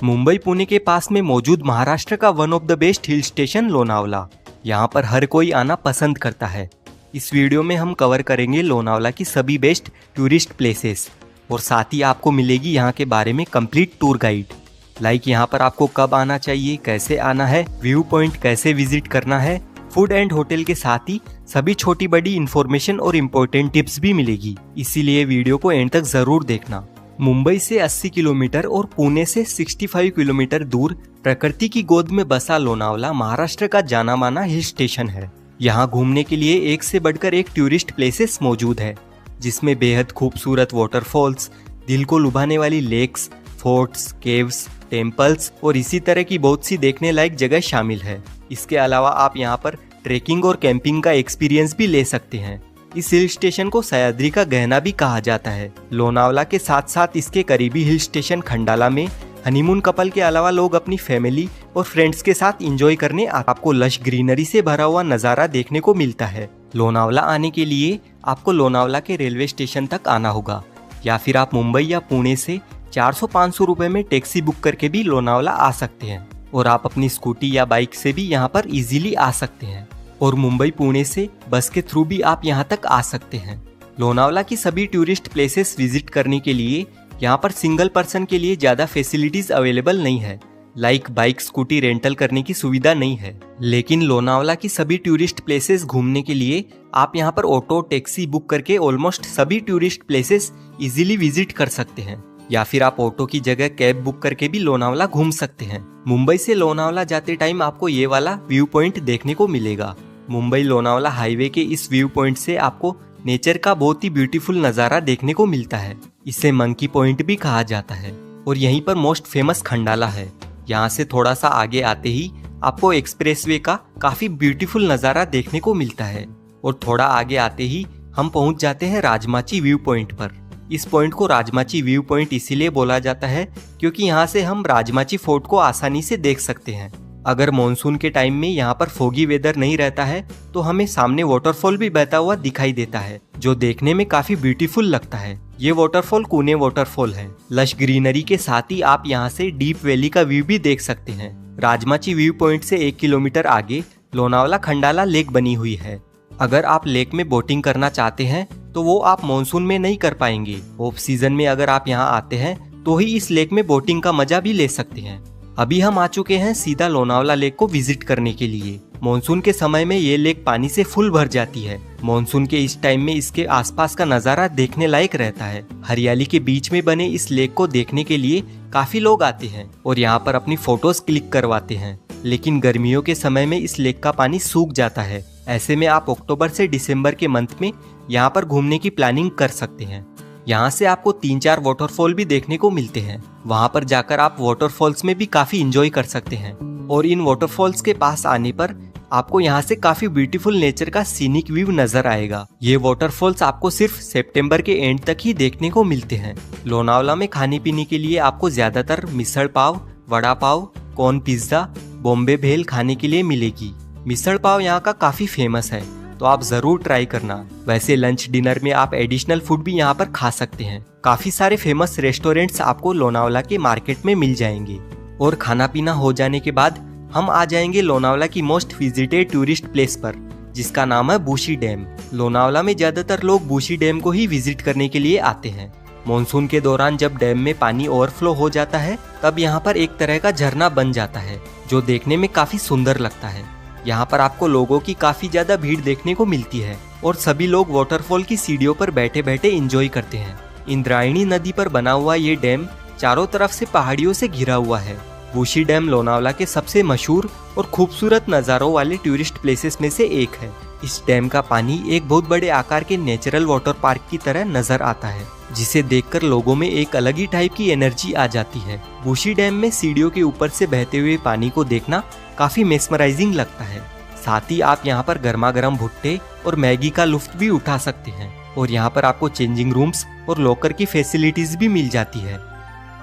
मुंबई पुणे के पास में मौजूद महाराष्ट्र का one of the best hill station Lonavala. यहाँ पर हर कोई आना पसंद करता है। इस वीडियो में हम कवर करेंगे लोनावला की सभी बेस्ट टूरिस्ट प्लेसेस और साथ ही आपको मिलेगी यहाँ के बारे में कंप्लीट टूर गाइड। लाइक यहाँ पर आपको कब आना चाहिए, कैसे आना है, व्यू पॉइंट कैसे विजिट करना है, फूड एंड होटल के साथ ही सभी छोटी बड़ी इन्फॉर्मेशन और इम्पोर्टेंट टिप्स भी मिलेगी, इसीलिए वीडियो को एंड तक जरूर देखना। मुंबई से 80 किलोमीटर और पुणे से 65 किलोमीटर दूर प्रकृति की गोद में बसा लोनावला महाराष्ट्र का जाना माना हिल स्टेशन है। यहाँ घूमने के लिए एक से बढ़कर एक टूरिस्ट प्लेसेस मौजूद है, जिसमें बेहद खूबसूरत वाटरफॉल्स, दिल को लुभाने वाली लेक्स, फोर्ट्स, केव्स, टेम्पल्स और इसी तरह की बहुत सी देखने लायक जगह शामिल है। इसके अलावा आप यहाँ पर ट्रेकिंग और कैंपिंग का एक्सपीरियंस भी ले सकते हैं। इस हिल स्टेशन को सह्याद्री का गहना भी कहा जाता है। लोनावला के साथ साथ इसके करीबी हिल स्टेशन खंडाला में हनीमून कपल के अलावा लोग अपनी फैमिली और फ्रेंड्स के साथ एंजॉय करने आपको लश ग्रीनरी से भरा हुआ नज़ारा देखने को मिलता है। लोनावला आने के लिए आपको लोनावला के रेलवे स्टेशन तक आना होगा, या फिर आप मुंबई या पुणे से 400-500 रुपए में टैक्सी बुक करके भी लोनावला आ सकते हैं और आप अपनी स्कूटी या बाइक से भी यहाँ पर इजीली आ सकते हैं और मुंबई पुणे से बस के थ्रू भी आप यहाँ तक आ सकते हैं। लोनावला की सभी टूरिस्ट प्लेसेस विजिट करने के लिए यहाँ पर सिंगल पर्सन के लिए ज़्यादा फैसिलिटीज अवेलेबल नहीं है, लाइक बाइक स्कूटी रेंटल करने की सुविधा नहीं है। लेकिन लोनावला की सभी टूरिस्ट प्लेसेस घूमने के लिए आप यहाँ पर ऑटो टैक्सी बुक करके ऑलमोस्ट सभी टूरिस्ट प्लेसेस इजीली विजिट कर सकते हैं, या फिर आप ऑटो की जगह कैब बुक करके भी लोनावला घूम सकते हैं। मुंबई से लोनावला जाते टाइम आपको ये वाला व्यू पॉइंट देखने को मिलेगा। मुंबई लोनावला हाईवे के इस व्यू पॉइंट से आपको नेचर का बहुत ही ब्यूटीफुल नज़ारा देखने को मिलता है। इसे मंकी पॉइंट भी कहा जाता है और यहीं पर मोस्ट फेमस खंडाला है। यहाँ से थोड़ा सा आगे आते ही आपको एक्सप्रेसवे का काफी ब्यूटीफुल नज़ारा देखने को मिलता है और थोड़ा आगे आते ही हम पहुंच जाते हैं राजमाची व्यू पॉइंट पर। इस पॉइंट को राजमाची व्यू पॉइंट इसीलिए बोला जाता है क्योंकि यहाँ से हम राजमाची फोर्ट को आसानी से देख सकते हैं। अगर मॉनसून के टाइम में यहाँ पर फोगी वेदर नहीं रहता है तो हमें सामने वाटरफॉल भी बहता हुआ दिखाई देता है, जो देखने में काफी ब्यूटीफुल लगता है। ये वाटरफॉल कुने वाटरफॉल है। लश ग्रीनरी के साथ ही आप यहाँ से डीप वैली का व्यू भी देख सकते हैं। राजमाची व्यू पॉइंट से 1 किलोमीटर आगे लोनावला खंडाला लेक बनी हुई है। अगर आप लेक में बोटिंग करना चाहते हैं तो वो आप मॉनसून में नहीं कर पाएंगे। ऑफ सीजन में अगर आप यहाँ आते हैं तो ही इस लेक में बोटिंग का मजा भी ले सकते हैं। अभी हम आ चुके हैं सीधा लोनावला लेक को विजिट करने के लिए। मॉनसून के समय में ये लेक पानी से फुल भर जाती है। मॉनसून के इस टाइम में इसके आसपास का नज़ारा देखने लायक रहता है। हरियाली के बीच में बने इस लेक को देखने के लिए काफी लोग आते हैं और यहाँ पर अपनी फोटोज क्लिक करवाते हैं। लेकिन गर्मियों के समय में इस लेक का पानी सूख जाता है। ऐसे में आप अक्टूबर से दिसंबर के मंथ में यहाँ पर घूमने की प्लानिंग कर सकते हैं। यहाँ से आपको 3-4 वाटरफॉल भी देखने को मिलते हैं। वहाँ पर जाकर आप वाटरफॉल्स में भी काफी एंजॉय कर सकते हैं और इन वाटरफॉल्स के पास आने पर आपको यहाँ से काफी ब्यूटीफुल नेचर का सीनिक व्यू नजर आएगा। ये वाटरफॉल्स आपको सिर्फ सितंबर के एंड तक ही देखने को मिलते हैं। लोनावला में खाने पीने के लिए आपको ज्यादातर मिसल पाव, वड़ा पाव, कॉर्न पिज्जा, बॉम्बे भेल खाने के लिए मिलेगी। मिसल पाव यहाँ का काफी फेमस है तो आप जरूर ट्राई करना। वैसे लंच डिनर में आप एडिशनल फूड भी यहाँ पर खा सकते हैं। काफी सारे फेमस रेस्टोरेंट्स आपको लोनावला के मार्केट में मिल जाएंगे। और खाना पीना हो जाने के बाद हम आ जाएंगे लोनावला की मोस्ट विजिटेड टूरिस्ट प्लेस पर, जिसका नाम है बूशी डैम। लोनावला में ज्यादातर लोग बूशी डैम को ही विजिट करने के लिए आते हैं। मॉनसून के दौरान जब डैम में पानी ओवरफ्लो हो जाता है तब यहाँ पर एक तरह का झरना बन जाता है, जो देखने में काफी सुंदर लगता है। यहाँ पर आपको लोगों की काफी ज्यादा भीड़ देखने को मिलती है और सभी लोग वाटरफॉल की सीढ़ियों पर बैठे बैठे एंजॉय करते हैं। इंद्रायणी नदी पर बना हुआ ये डैम चारों तरफ से पहाड़ियों से घिरा हुआ है। बूशी डैम लोनावला के सबसे मशहूर और खूबसूरत नज़ारों वाले टूरिस्ट प्लेसेस में से एक है। इस डैम का पानी एक बहुत बड़े आकार के नेचुरल वाटर पार्क की तरह नजर आता है, जिसे देखकर लोगों में एक अलग ही टाइप की एनर्जी आ जाती है। बूशी डैम में सीढ़ियों के ऊपर से बहते हुए पानी को देखना काफी मेस्मराइजिंग लगता है। साथ ही आप यहाँ पर गर्मा गर्म भुट्टे और मैगी का लुत्फ भी उठा सकते हैं और यहाँ पर आपको चेंजिंग रूम्स और लॉकर की फैसिलिटीज भी मिल जाती है।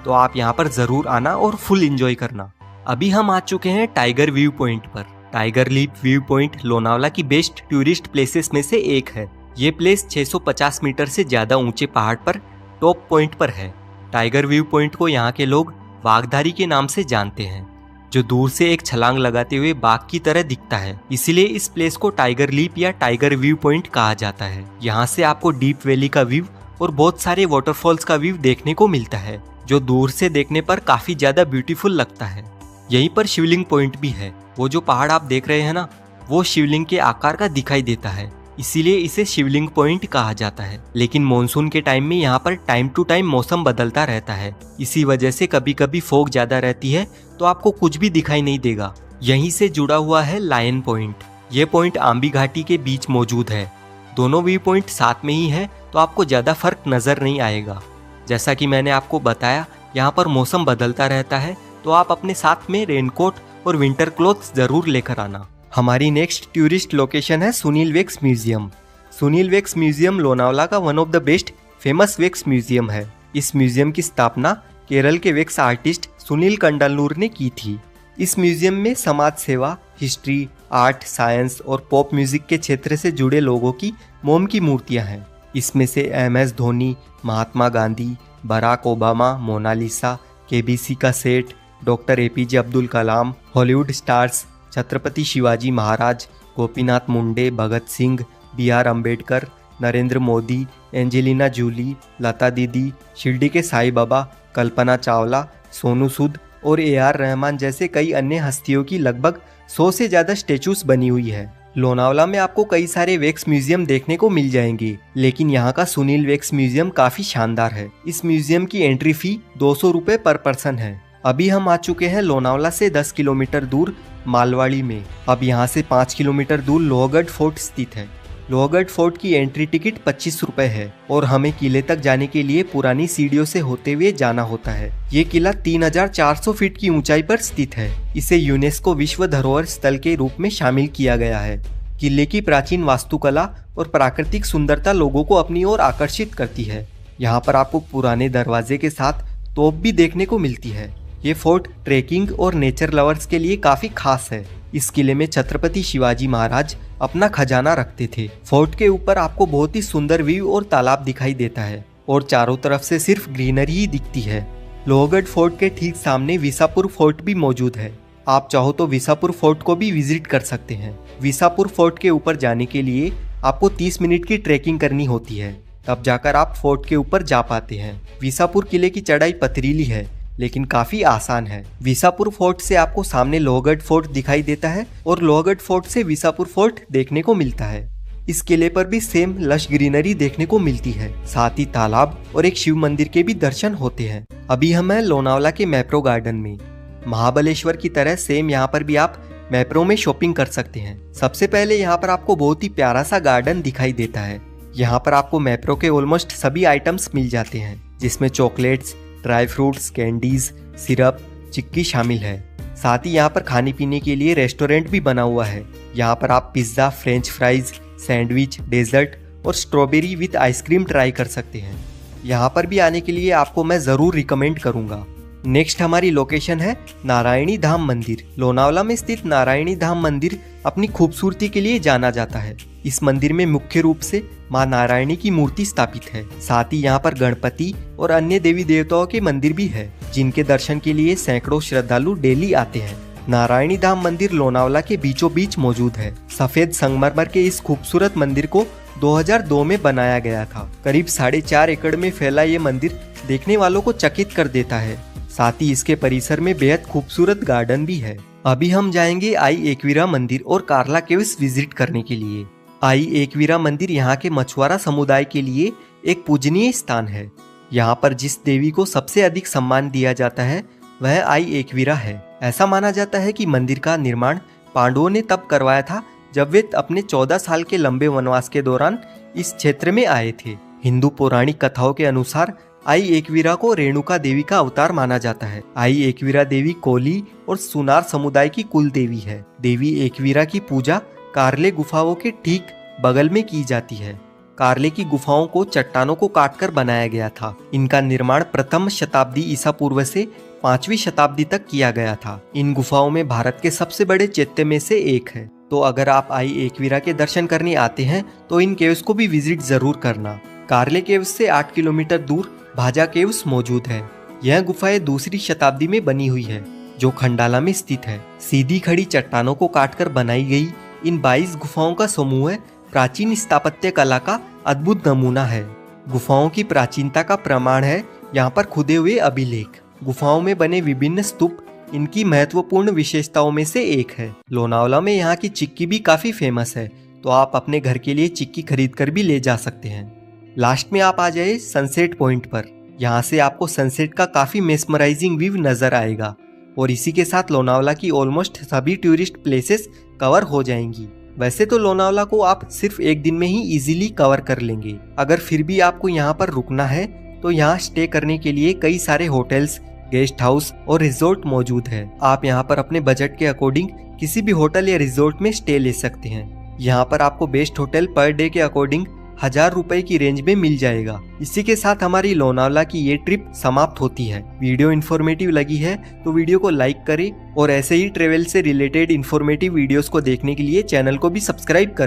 तो आप यहाँ पर जरूर आना और फुल एंजॉय करना। अभी हम आ चुके हैं टाइगर व्यू पॉइंट पर। Tiger leap view point Lonavala की बेस्ट टूरिस्ट प्लेसेस में से एक है। ये प्लेस 650 मीटर से ज्यादा ऊंचे पहाड़ पर टॉप पॉइंट पर है। टाइगर व्यू पॉइंट को यहाँ के लोग वाघधारी के नाम से जानते हैं, जो दूर से एक छलांग लगाते हुए बाघ की तरह दिखता है। इसीलिए इस प्लेस को टाइगर लीप या टाइगर व्यू पॉइंट कहा जाता है। यहाँ से आपको डीप वैली का व्यू और बहुत सारे वाटरफॉल्स का व्यू देखने को मिलता है, जो दूर से देखने पर काफी ज्यादा ब्यूटीफुल लगता है। यहीं पर शिवलिंग पॉइंट भी है। वो जो पहाड़ आप देख रहे हैं ना, वो शिवलिंग के आकार का दिखाई देता है, इसीलिए इसे शिवलिंग पॉइंट कहा जाता है। लेकिन मॉनसून के टाइम में यहाँ पर टाइम टू टाइम मौसम बदलता रहता है, इसी वजह से कभी कभी फॉग ज्यादा रहती है तो आपको कुछ भी दिखाई नहीं देगा। यहीं से जुड़ा हुआ है लायन पॉइंट। ये पॉइंट आम्बी घाटी के बीच मौजूद है। दोनों व्यू पॉइंट साथ में ही है तो आपको ज्यादा फर्क नजर नहीं आएगा। जैसा कि मैंने आपको बताया, यहाँ पर मौसम बदलता रहता है, तो आप अपने साथ में रेनकोट और विंटर क्लोथ्स जरूर लेकर आना। हमारी नेक्स्ट टूरिस्ट लोकेशन है Sunil wax museum. Sunil wax museum Lonavala का one of the best famous wax museum है। इस म्यूजियम की स्थापना केरल के वैक्स आर्टिस्ट सुनील कंडलूर ने की थी। इस म्यूजियम में समाज सेवा, हिस्ट्री, आर्ट, साइंस और पॉप म्यूजिक के क्षेत्र से जुड़े लोगों की मोम की मूर्तियां हैं। इसमें से MS Dhoni, Mahatma Gandhi, Barack Obama, Mona Lisa, KBC का सेठ, doctor APJ Abdul Kalam, Hollywood stars, Chhatrapati Shivaji Maharaj, Gopinath Munde, Bhagat Singh, BR Ambedkar, Narendra Modi, Angelina Jolie, Lata Didi, Shirdi के साईं बाबा, कल्पना चावला, सोनू सूद और AR रहमान जैसे कई अन्य हस्तियों की लगभग 100 से ज़्यादा स्टेचूज बनी हुई है। लोनावला में आपको कई सारे वैक्स म्यूजियम देखने को मिल जाएंगे, लेकिन यहाँ का सुनील वैक्स म्यूजियम काफी शानदार है। इस म्यूजियम की एंट्री फी 200 रुपये पर पर्सन है। अभी हम आ चुके हैं लोनावला से 10 किलोमीटर दूर मालवाड़ी में। अब यहाँ से 5 किलोमीटर दूर लोहगढ़ फोर्ट स्थित है। लोहगढ़ फोर्ट की एंट्री टिकट 25 रुपए है और हमें किले तक जाने के लिए पुरानी सीढ़ियों से होते हुए जाना होता है। ये किला 3400 फीट की ऊंचाई पर स्थित है। इसे यूनेस्को विश्व धरोहर स्थल के रूप में शामिल किया गया है। किले की प्राचीन वास्तुकला और प्राकृतिक सुंदरता लोगों को अपनी ओर आकर्षित करती है। यहाँ पर आपको पुराने दरवाजे के साथ तोप भी देखने को मिलती है। ये फोर्ट ट्रेकिंग और नेचर लवर्स के लिए काफी खास है। इस किले में छत्रपति शिवाजी महाराज अपना खजाना रखते थे। फोर्ट के ऊपर आपको बहुत ही सुंदर व्यू और तालाब दिखाई देता है और चारों तरफ से सिर्फ ग्रीनरी ही दिखती है। लोहगढ़ फोर्ट के ठीक सामने विसापुर फोर्ट भी मौजूद है। आप चाहो तो विसापुर फोर्ट को भी विजिट कर सकते हैं। विसापुर फोर्ट के ऊपर जाने के लिए आपको 30 मिनट की ट्रैकिंग करनी होती है, तब जाकर आप फोर्ट के ऊपर जा पाते हैं। विसापुर किले की चढ़ाई पथरीली है लेकिन काफी आसान है। विसापुर फोर्ट से आपको सामने लोहगढ़ फोर्ट दिखाई देता है और लोहगढ़ फोर्ट से विसापुर फोर्ट देखने को मिलता है। इस किले पर भी सेम लश ग्रीनरी देखने को मिलती है, साथ ही तालाब और एक शिव मंदिर के भी दर्शन होते हैं। अभी हम हैं लोनावला के मैप्रो गार्डन में। महाबलेश्वर की तरह सेम यहाँ पर भी आप मैप्रो में शॉपिंग कर सकते हैं। सबसे पहले यहाँ पर आपको बहुत ही प्यारा सा गार्डन दिखाई देता है। यहाँ पर आपको मैप्रो के ऑलमोस्ट सभी आइटम्स मिल जाते हैं, जिसमें chocolates, dry fruits, candies, syrup, chikki शामिल है। साथ ही यहाँ पर खाने पीने के लिए रेस्टोरेंट भी बना हुआ है। यहाँ पर आप pizza, french fries, sandwich, dessert और स्ट्रॉबेरी विद आइसक्रीम ट्राई कर सकते हैं। यहाँ पर भी आने के लिए आपको मैं ज़रूर रिकमेंड करूँगा। नेक्स्ट हमारी लोकेशन है नारायणी धाम मंदिर। लोनावला में स्थित नारायणी धाम मंदिर अपनी खूबसूरती के लिए जाना जाता है। इस मंदिर में मुख्य रूप से मां नारायणी की मूर्ति स्थापित है। साथ ही यहाँ पर गणपति और अन्य देवी देवताओं के मंदिर भी है, जिनके दर्शन के लिए सैकड़ों श्रद्धालु डेली आते हैं। नारायणी धाम मंदिर लोनावला के बीचों बीच मौजूद है। सफेद संगमरमर के इस खूबसूरत मंदिर को 2002 में बनाया गया था। करीब 4.5 एकड़ में फैला ये मंदिर देखने वालों को चकित कर देता है। साथ ही इसके परिसर में बेहद खूबसूरत गार्डन भी है। अभी हम जाएंगे आई एकवीरा मंदिर और कार्ला केव्स विजिट करने के लिए। आई एकवीरा मंदिर यहाँ के मछुआरा समुदाय के लिए एक पूजनीय स्थान है। यहाँ पर जिस देवी को सबसे अधिक सम्मान दिया जाता है वह आई एकवीरा है। ऐसा माना जाता है कि मंदिर का निर्माण पांडवों ने तब करवाया था जब वे अपने 14 साल के लंबे वनवास के दौरान इस क्षेत्र में आए थे। हिंदू पौराणिक कथाओं के अनुसार आई एकवीरा को रेणुका देवी का अवतार माना जाता है। आई एकवीरा देवी कोली और सुनार समुदाय की कुल देवी है। देवी एकवीरा की पूजा कार्ले गुफाओं के ठीक बगल में की जाती है। कार्ले की गुफाओं को चट्टानों को काटकर बनाया गया था। इनका निर्माण प्रथम शताब्दी ईसा पूर्व से 5वीं शताब्दी तक किया गया था। इन गुफाओं में भारत के सबसे बड़े चैत्य में से एक है। तो अगर आप आई एकवीरा के दर्शन करने आते हैं तो इन केव्स को भी विजिट जरूर करना। कार्ले केव्स से 8 किलोमीटर दूर भाजा केव्स मौजूद है। यह गुफाएं दूसरी शताब्दी में बनी हुई है, जो खंडाला में स्थित है। सीधी खड़ी चट्टानों को काटकर बनाई गई इन 22 गुफाओं का समूह प्राचीन स्थापत्य कला का अद्भुत नमूना है। गुफाओं की प्राचीनता का प्रमाण है यहाँ पर खुदे हुए अभिलेख। गुफाओं में बने विभिन्न स्तूप इनकी महत्वपूर्ण विशेषताओं में से एक है। लोनावला में यहाँ की चिक्की भी काफी फेमस है, तो आप अपने घर के लिए चिक्की खरीद कर भी ले जा सकते हैं। लास्ट में आप आ जाए सनसेट पॉइंट पर। यहाँ से आपको सनसेट का काफी मेस्मराइजिंग व्यू नजर आएगा और इसी के साथ लोनावला की ऑलमोस्ट सभी टूरिस्ट प्लेसेस कवर हो जाएंगी। वैसे तो लोनावला को आप सिर्फ एक दिन में ही इजीली कवर कर लेंगे। अगर फिर भी आपको यहाँ पर रुकना है तो यहाँ स्टे करने के लिए कई सारे होटल्स, गेस्ट हाउस और रिजॉर्ट मौजूद है। आप यहाँ पर अपने बजट के अकॉर्डिंग किसी भी होटल या रिजॉर्ट में स्टे ले सकते हैं। यहाँ पर आपको बेस्ट होटल पर डे के अकॉर्डिंग 1000 रुपए की रेंज में मिल जाएगा। इसी के साथ हमारी लोनावला की ये ट्रिप समाप्त होती है। वीडियो इन्फॉर्मेटिव लगी है तो वीडियो को लाइक करें और ऐसे ही ट्रेवल से रिलेटेड इन्फॉर्मेटिव वीडियोस को देखने के लिए चैनल को भी सब्सक्राइब कर